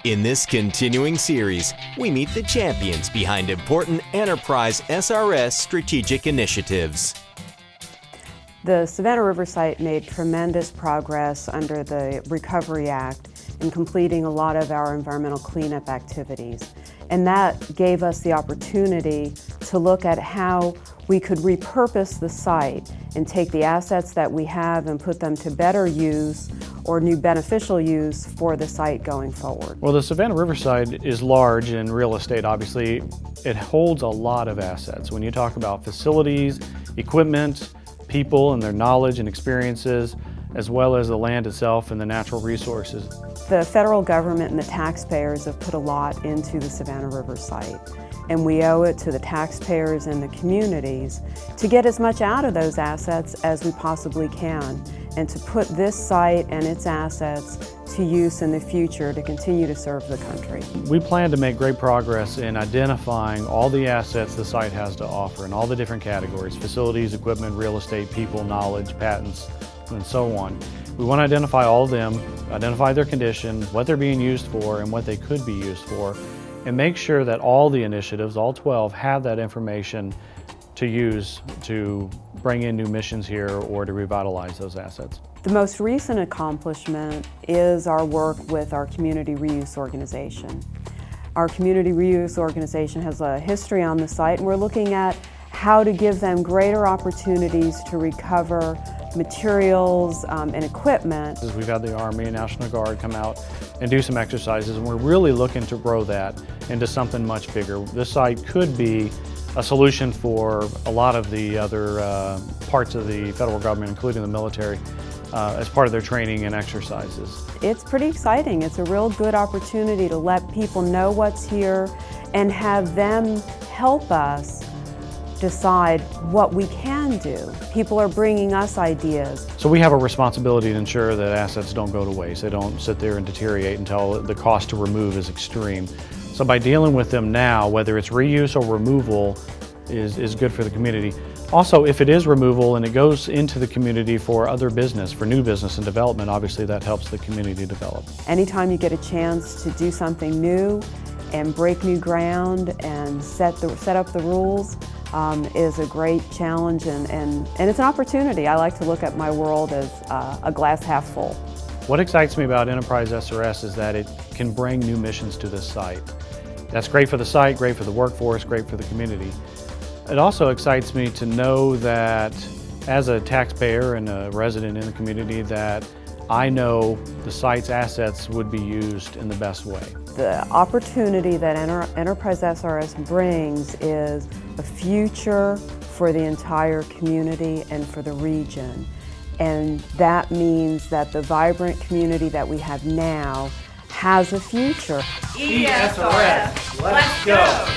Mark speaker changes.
Speaker 1: In this continuing series, we meet the champions behind important enterprise SRS strategic initiatives.
Speaker 2: The Savannah River site made tremendous progress under the Recovery Act in completing a lot of our environmental cleanup activities. And that gave us the opportunity to look at how we could repurpose the site and take the assets that we have and put them to better use or new beneficial use for the site going forward.
Speaker 3: Well, the Savannah River site is large in real estate. Obviously, it holds a lot of assets. When you talk about facilities, equipment, people and their knowledge and experiences, as well as the land itself and the natural resources.
Speaker 2: The federal government and the taxpayers have put a lot into the Savannah River site, and we owe it to the taxpayers and the communities to get as much out of those assets as we possibly can, and to put this site and its assets to use in the future to continue to serve the country.
Speaker 3: We plan to make great progress in identifying all the assets the site has to offer in all the different categories: facilities, equipment, real estate, people, knowledge, patents, and so on. We want to identify all of them, identify their condition, what they're being used for, and what they could be used for, and make sure that all the initiatives, all 12, have that information to use to bring in new missions here or to revitalize those assets.
Speaker 2: The most recent accomplishment is our work with our community reuse organization. Our community reuse organization has a history on the site, and we're looking at how to give them greater opportunities to recover materials and equipment.
Speaker 3: We've had the Army and National Guard come out and do some exercises, and we're really looking to grow that into something much bigger. This site could be a solution for a lot of the other parts of the federal government, including the military, as part of their training and exercises.
Speaker 2: It's pretty exciting. It's a real good opportunity to let people know what's here and have them help us decide what we can do. People are bringing us ideas.
Speaker 3: So we have a responsibility to ensure that assets don't go to waste. They don't sit there and deteriorate until the cost to remove is extreme. So by dealing with them now, whether it's reuse or removal, is good for the community. Also, if it is removal and it goes into the community for other business, for new business and development, obviously that helps the community develop.
Speaker 2: Anytime you get a chance to do something new and break new ground and set up the rules, is a great challenge and it's an opportunity. I like to look at my world as a glass half full.
Speaker 3: What excites me about Enterprise SRS is that it can bring new missions to this site. That's great for the site, great for the workforce, great for the community. It also excites me to know that as a taxpayer and a resident in the community that I know the site's assets would be used in the best way.
Speaker 2: The opportunity that Enterprise SRS brings is a future for the entire community and for the region. And that means that the vibrant community that we have now has a future.
Speaker 4: SRS, let's go!